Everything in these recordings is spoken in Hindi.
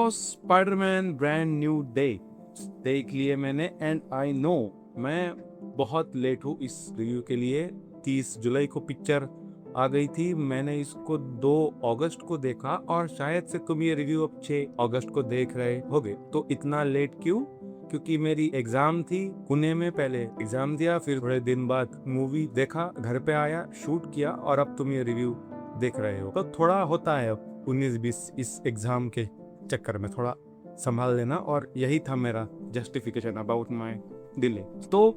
स्पाइडरमैन ब्रांड न्यू डे देख लिए मैंने एंड आई नो मैं बहुत लेट हूँ इस रिव्यू के लिए। 30 जुलाई को पिक्चर आ गई थी, मैंने इसको 2 अगस्त को देखा और शायद से तुम ये रिव्यू अब 6 अगस्त को देख रहे होगे। तो इतना लेट क्यों? क्योंकि मेरी एग्जाम थी पुणे में, पहले एग्जाम दिया, फिर थोड़े दिन बाद मूवी देखा, घर पे आया, शूट किया और अब तुम ये रिव्यू देख रहे हो। तो थोड़ा होता है अब 19-20 इस एग्जाम के चक्कर में थोड़ा संभाल लेना, और यही था मेरा जस्टिफिकेशन अबाउट माई डिले। तो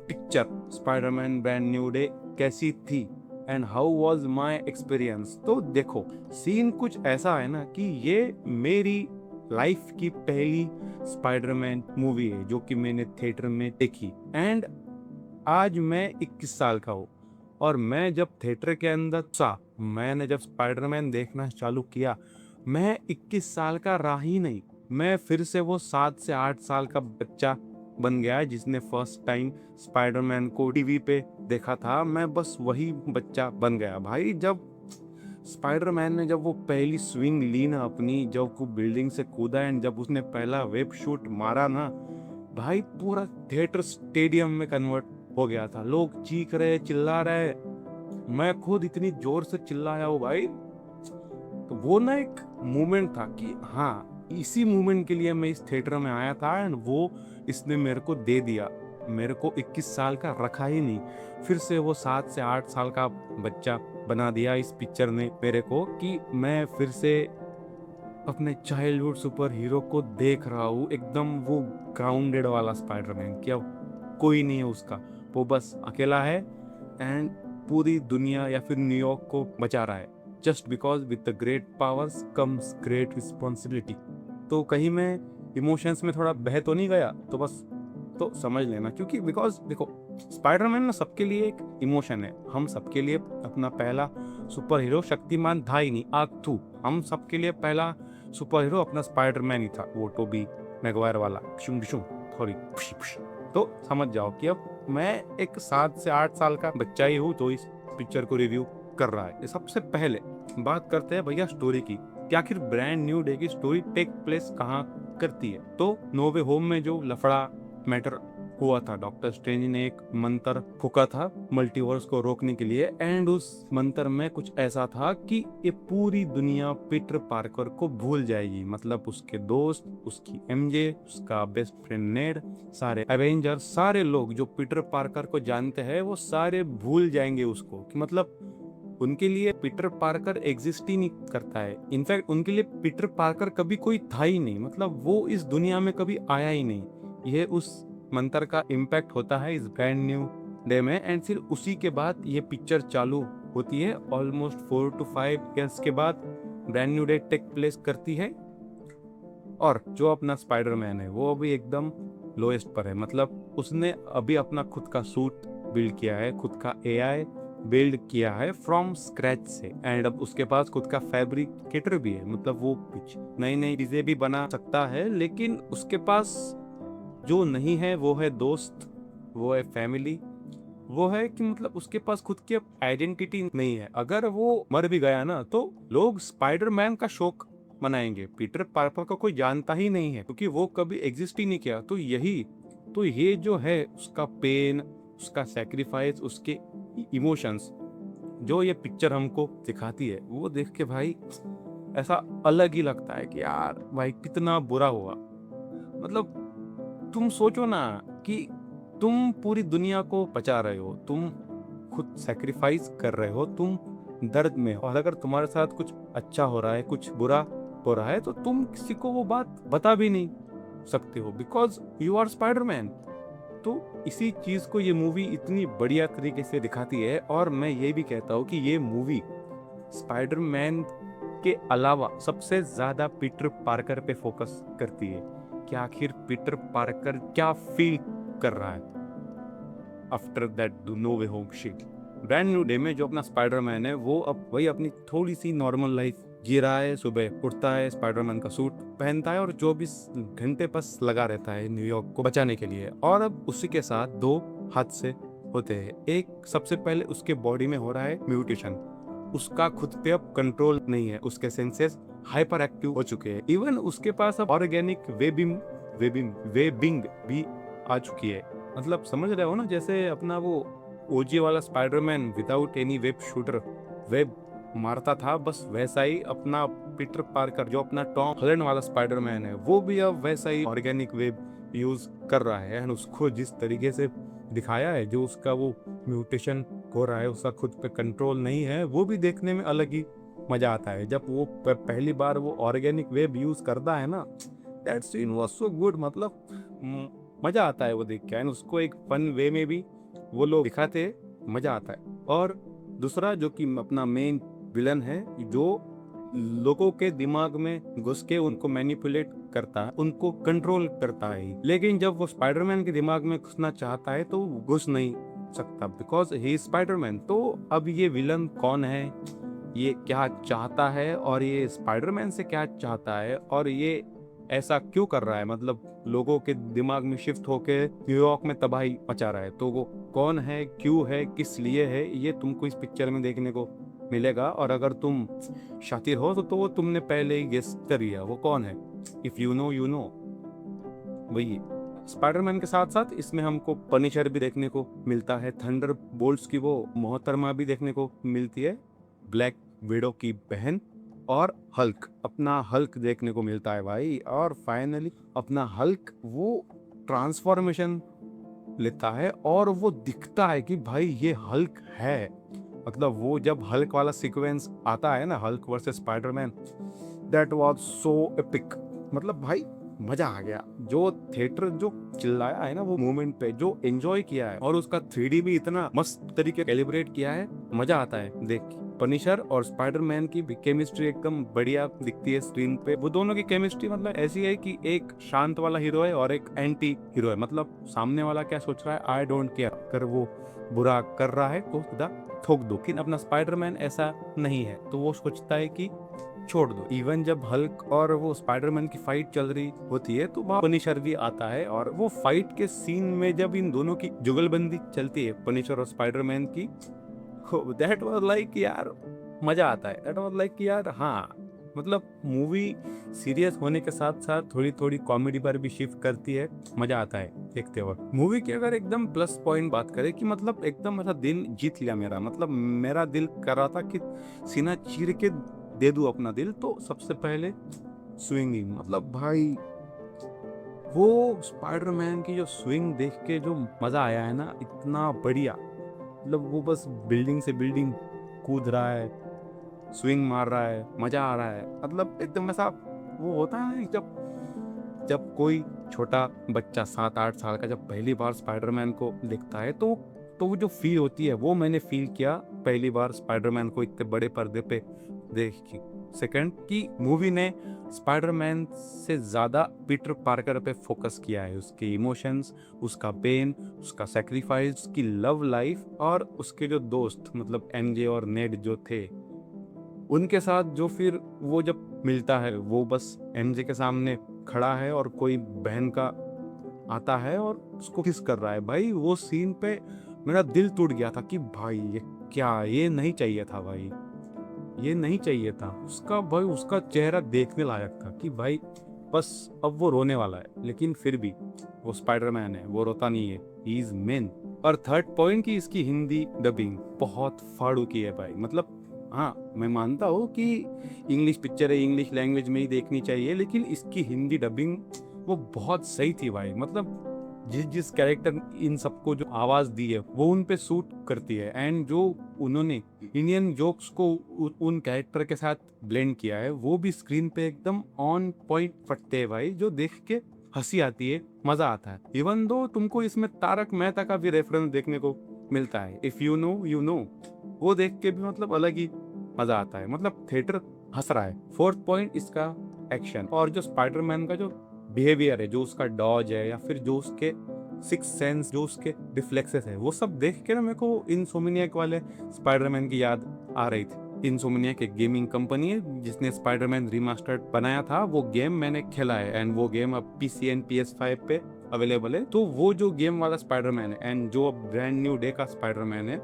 picture Spiderman brand new day कैसी थी and how was my experience? तो देखो, सीन कुछ ऐसा है ना कि ये मेरी लाइफ की पहली स्पाइडरमैन मूवी है जो कि मैंने थिएटर में देखी। एंड आज मैं 21 साल का हूँ और मैं जब थिएटर के अंदर मैंने जब स्पाइडरमैन देखना चालू किया, मैं 21 साल का रहा ही नहीं, मैं फिर से वो 7 से 8 साल का बच्चा बन गया जिसने फर्स्ट टाइम स्पाइडरमैन को टीवी पे देखा था। मैं बस वही बच्चा बन गया भाई। जब स्पाइडरमैन ने जब वो पहली स्विंग ली ना अपनी, जब वो बिल्डिंग से कूदा एंड जब उसने पहला वेब शूट मारा ना भाई, पूरा थिएटर स्टेडियम में कन्वर्ट हो गया था। लोग चीख रहे, चिल्ला रहे, मैं खुद इतनी जोर से चिल्लाया हूँ भाई। तो वो ना एक मोमेंट था कि हाँ, इसी मोमेंट के लिए मैं इस थिएटर में आया था एंड वो इसने मेरे को दे दिया। मेरे को 21 साल का रखा ही नहीं, फिर से वो 7 से 8 साल का बच्चा बना दिया इस पिक्चर ने मेरे को, कि मैं फिर से अपने चाइल्डहुड सुपर हीरो को देख रहा हूँ, एकदम वो ग्राउंडेड वाला स्पाइडरमैन। क्या कोई नहीं है उसका, वो बस अकेला है एंड पूरी दुनिया या फिर न्यूयॉर्क को बचा रहा है। Just because with the great powers comes great responsibility. तो कहीं मैं इमोशंस में थोड़ा बह तो नहीं गया तो बस तो समझ लेना, क्योंकि बिकॉज देखो, स्पाइडरमैन ना सबके लिए एक इमोशन है। हम सबके लिए अपना पहला सुपर हीरो शक्तिमान था ही नहीं, आग थू, हम सबके लिए पहला सुपर हीरो अपना स्पाइडरमैन ही था, वो टोबी मैगवायर वाला थोड़ी। तो समझ जाओ कि अब मैं एक 7 से 8 साल का बच्चा ही हूँ जो इस पिक्चर को रिव्यू कर रहा है। सबसे पहले बात करते हैं भैया स्टोरी की, कि आखिर ब्रांड न्यू डे की स्टोरी टेक प्लेस कहाँ करती है। तो नो वे होम में जो लफड़ा मैटर हुआ था, डॉक्टर स्ट्रेंज ने एक मंत्र फूका था मल्टीवर्स को रोकने के लिए, एंड उस मंत्र में कुछ ऐसा था कि ये पूरी दुनिया पीटर पार्कर को भूल जाएगी। मतलब उसके दोस्त, उसकी एमजे, उसका बेस्ट फ्रेंड नेड, सारे एवेंजर, सारे लोग जो पीटर पार्कर को जानते हैं वो सारे भूल जाएंगे उसको, कि मतलब उनके लिए पीटर पार्कर एग्जिस्ट ही नहीं करता है। इनफैक्ट उनके लिए पीटर पार्कर कभी कोई था ही नहीं, मतलब वो इस दुनिया में कभी आया ही नहीं। ये उस मंत्र का इम्पैक्ट होता है इस ब्रांड न्यू डे में। एंड फिर उसी के बाद ये पिक्चर चालू होती है। ऑलमोस्ट 4 to 5 ईयर्स के बाद brand new day take place करती है, और जो अपना स्पाइडरमैन है वो अभी एकदम लोएस्ट पर है। मतलब उसने अभी अपना खुद का सूट बिल्ड किया है, खुद का एआई बिल्ड किया है फ्रॉम स्क्रैच से, एंड अब उसके पास खुद का फैब्रिकेटर भी है। मतलब वो कुछ नई नई चीजें भी बना सकता है, लेकिन उसके पास जो नहीं है वो है दोस्त, वो है फैमिली, वो है कि मतलब उसके पास खुद की अब आइडेंटिटी नहीं है। अगर वो मर भी गया ना तो लोग स्पाइडरमैन का शौक मनाएंगे, पीटर पार्कर को कोई जानता ही नहीं है क्योंकि वो कभी एग्जिस्ट ही नहीं किया। तो ये जो है उसका पेन, उसका सैक्रिफाइस, उसके इमोशंस जो ये पिक्चर हमको दिखाती है, वो देख के भाई ऐसा अलग ही लगता है कि यार भाई कितना बुरा हुआ। मतलब तुम सोचो ना कि तुम पूरी दुनिया को बचा रहे हो, तुम खुद सैक्रिफाइस कर रहे हो, तुम दर्द में हो, और अगर तुम्हारे साथ कुछ अच्छा हो रहा है, कुछ बुरा हो रहा है, तो तुम किसी को वो बात बता भी नहीं सकते हो बिकॉज यू आर स्पाइडरमैन। तो इसी चीज को ये मूवी इतनी बढ़िया तरीके से दिखाती है। और मैं ये भी कहता हूँ कि ये मूवी स्पाइडरमैन के अलावा सबसे ज्यादा पीटर पार्कर पे फोकस करती है कि आखिर पीटर पार्कर क्या फील कर रहा है after that no way home shit. Brand new day में जो अपना स्पाइडरमैन है वो अब वही अपनी थोड़ी सी नॉर्मल लाइफ जी रहा है। सुबह उठता है, स्पाइडरमैन का सूट पहनता है और 24 घंटे बस लगा रहता है न्यूयॉर्क को बचाने के लिए। और अब उसी के साथ 2 हादसे होते हैं। एक, सबसे पहले उसके बॉडी में हो रहा है म्यूटेशन, उसका खुद पे अब कंट्रोल नहीं है, उसके सेंसेस हाइपर एक्टिव हो चुके हैं। इवन उसके पास अब ऑर्गेनिक वेबिंग भी आ चुकी है। मतलब समझ रहे हो ना, जैसे अपना वो ओजी वाला Spiderman without any web shooter web मारता था, बस वैसा ही अपना पीटर पार्कर जो अपना टॉम हॉलैंड वाला स्पाइडरमैन है, वो भी अब वैसा ही ऑर्गेनिक वेब यूज कर रहा है। एंड उसको जिस तरीके से दिखाया है, जो उसका वो म्यूटेशन हो रहा है, उसका खुद पे कंट्रोल नहीं है, वो भी देखने में अलग ही मजा आता है। जब वो पहली बार वो ऑर्गेनिक वेब यूज करता है ना, that scene was so good. मतलब मजा आता है वो देख के। एंड उसको एक फन वे में भी वो लोग दिखाते, मजा आता है। और दूसरा जो कि अपना मेन विलन है, जो लोगों के दिमाग में घुस के उनको मैनिपुलेट करता है, उनको कंट्रोल करता है। लेकिन जब वो स्पाइडरमैन के दिमाग में घुसना चाहता है तो वो घुस नहीं सकता, बिकॉज ही स्पाइडरमैन। तो अब ये विलन कौन है, ये क्या चाहता है, और ये स्पाइडरमैन से क्या चाहता है, और ये ऐसा क्यों कर रहा है, मतलब लोगों के दिमाग में शिफ्ट होके न्यूयॉर्क में तबाही मचा रहा है, तो वो कौन है, क्यों है, किस लिए है, ये तुमको इस पिक्चर में देखने को मिलेगा। और अगर तुम शातिर हो तो वो तुमने पहले ही गेस कर लिया वो कौन है। If you know you know. वही स्पाइडरमैन के साथ साथ इसमें हमको पनिशर भी देखने को मिलता है, थंडर बोल्ट्स की वो मोहतरमा भी देखने को मिलती है, ब्लैक विडो की बहन, और हल्क, अपना हल्क देखने को मिलता है भाई। और फाइनली अपना हल्क वो ट्रांसफॉर्मेशन लेता है और वो दिखता है कि भाई ये हल्क है। मतलब वो जब हल्क वाला सीक्वेंस आता है ना, Hulk versus Spiderman, that was so epic. मतलब भाई मजा आ गया। जो थिएटर जो चिल्लाया है ना वो मोमेंट पे, जो एंजॉय किया है, और उसका 3D भी इतना मस्त तरीके कैलिब्रेट किया है, मजा आता है देख के। पनिशर और स्पाइडरमैन की केमिस्ट्री एकदम बढ़िया दिखती है स्क्रीन पे। वो दोनों की केमिस्ट्री मतलब ऐसी है कि एक शांत वाला हीरो है और एक एंटी हीरो है। मतलब सामने वाला क्या सोच रहा है, आई डोंट केयर, अगर वो बुरा कर रहा है तो सीधा ठोक दो। लेकिन अपना स्पाइडरमैन ऐसा नहीं है, तो वो सोचता है कि छोड़ दो। इवन जब हल्क और वो स्पाइडरमैन की फाइट चल रही होती है तो वहाँ पनिशर भी आता है, और वो फाइट के सीन में जब इन दोनों की जुगलबंदी चलती है, पनिशर और स्पाइडरमैन की, दैट वाज लाइक यार मजा आता है। दैट वाज लाइक यार हाँ, मतलब मूवी सीरियस होने के साथ साथ थोड़ी थोड़ी कॉमेडी पर भी शिफ्ट करती है, मजा आता है देखते वक्त। मूवी की अगर एकदम प्लस पॉइंट बात करें कि मतलब एकदम ऐसा दिल जीत लिया मेरा, मतलब मेरा दिल कर रहा था कि सीना चीर के दे दूं अपना दिल, तो सबसे पहले स्विंगिंग। मतलब भाई वो स्पाइडरमैन की जो स्विंग देख के जो मजा आया है ना, इतना बढ़िया। मतलब वो बस बिल्डिंग से बिल्डिंग कूद रहा है, स्विंग मार रहा है, मजा आ रहा है। मतलब एकदम ऐसा वो होता है ना, जब जब कोई छोटा बच्चा 7-8 साल का जब पहली बार स्पाइडरमैन को देखता है, तो वो जो फील होती है वो मैंने फील किया पहली बार स्पाइडरमैन को इतने बड़े पर्दे पे देख के। सेकंड की मूवी ने स्पाइडरमैन से ज्यादा पीटर पार्कर पे फोकस किया है, उसके इमोशंस, उसका पेन, उसका सेक्रीफाइस, उसकी लव लाइफ, और उसके जो दोस्त मतलब एमजे और नेड जो थे, उनके साथ जो फिर वो जब मिलता है, वो बस एमजे के सामने खड़ा है और कोई बहन का आता है और उसको किस कर रहा है। भाई वो सीन पे मेरा दिल टूट गया था कि भाई ये क्या, ये नहीं चाहिए था भाई, ये नहीं चाहिए था। उसका भाई उसका चेहरा देखने लायक था कि भाई बस अब वो रोने वाला है, लेकिन फिर भी वो स्पाइडरमैन है, वो रोता नहीं है, ही इज मैन। और थर्ड पॉइंट की इसकी हिंदी डबिंग बहुत फाड़ू की है भाई। मतलब हाँ, मैं मानता हूँ कि इंग्लिश पिक्चर है, इंग्लिश लैंग्वेज में ही देखनी चाहिए, लेकिन इसकी हिंदी डबिंग वो बहुत सही थी भाई। मतलब जिस जिस कैरेक्टर इन सबको जो आवाज दी है वो उन पे सूट करती है, एंड जो उन्होंने इंडियन जोक्स को उन कैरेक्टर के साथ ब्लेंड किया है, वो भी स्क्रीन पे एकदम ऑन पॉइंट फटते हैं भाई, जो देख के हंसी आती है, मजा आता है। इवन दो तुमको इसमें तारक मेहता का भी रेफरेंस देखने को मिलता है, if you know you know, वो देख के भी मतलब अलग ही मजा आता है। मतलब थिएटर हंस रहा है। फोर्थ पॉइंट इसका एक्शन, और जो स्पाइडरमैन का जो बिहेवियर है, जो उसका डॉज है, या फिर जो उसके सिक्स सेंस, जो उसके रिफ्लेक्सेस है, वो सब देख के ना मेरे को इनसोमिनियाक वाले स्पाइडरमैन की याद आ रही थी। इनसोमिनियाक एक गेमिंग कंपनी है जिसने स्पाइडरमैन रिमास्टर्ड बनाया था, वो गेम मैंने खेला है, एंड वो गेम अब PC एंड PS5 पे अवेलेबल है। तो वो जो गेम वाला स्पाइडरमैन है एंड जो ब्रांड न्यू डे का स्पाइडरमैन है,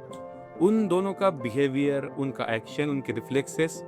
उन दोनों का बिहेवियर, उनका एक्शन, उनके रिफ्लेक्सेस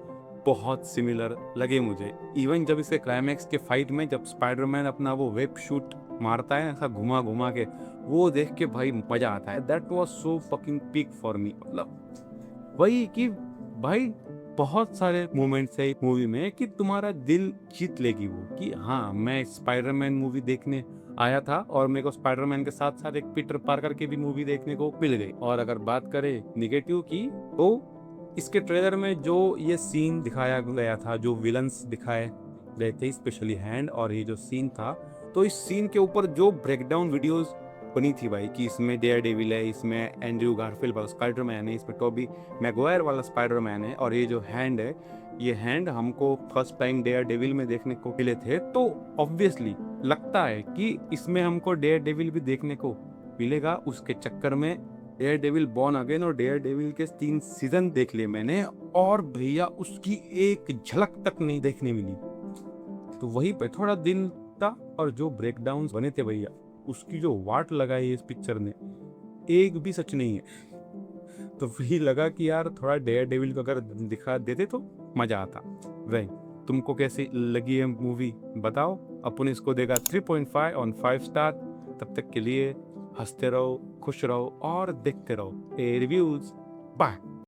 बहुत सिमिलर लगे मुझे। इवन जब इसके क्लाइमैक्स के फाइट में जब स्पाइडरमैन अपना वो वेब शूट मारता है ऐसा घुमा घुमा के, वो देख के भाई मजा आता है। That was so fucking peak for me. मतलब वही कि भाई बहुत सारे मोमेंट्स है मूवी में कि तुम्हारा दिल जीत लेगी वो, कि हाँ मैं स्पाइडरमैन मूवी देखने आया था और मेरे को स्पाइडरमैन के साथ साथ एक पीटर पार्कर की भी मूवी देखने को मिल गई। और अगर बात करें निगेटिव की, तो इसके ट्रेलर में जो ये सीन दिखाया गया था, जो विलन्स दिखाए गए थे स्पेशली हैंड, और ये जो सीन था, तो इस सीन के ऊपर जो ब्रेकडाउन वीडियोस बनी थी भाई कि इसमें डेयर डेविल है, इसमें एंड्रयू गारफील्ड वाला स्पाइडरमैन है, इसमें टोबी मैगवायर वाला स्पाइडरमैन है, और ये जो हैंड है, ये हैंड हमको फर्स्ट टाइम डेयर डेविल में देखने को मिले थे। तो ऑब्वियसली लगता है कि इसमें हमको डेयर डेविल भी देखने को मिलेगा। उसके चक्कर में डेयर डेविल बॉर्न अगेन और डेयर डेविल के 3 सीजन देख लिए मैंने, और भैया उसकी एक झलक तक नहीं देखने मिली। तो वही पे थोड़ा दिल था, और जो ब्रेकडाउन बने थे भैया, उसकी जो वाट लगाई है इस पिक्चर ने, एक भी सच नहीं है। तो वही लगा कि यार थोड़ा डेयर डेविल को अगर दिखा देते तो मजा आता। वही तुमको कैसी लगी है मूवी बताओ। अपन इसको देगा 3.5 ऑन 5 स्टार। तब तक के लिए हंसते रहो, खुश रहो और देखते रहो रिव्यूज। बाय।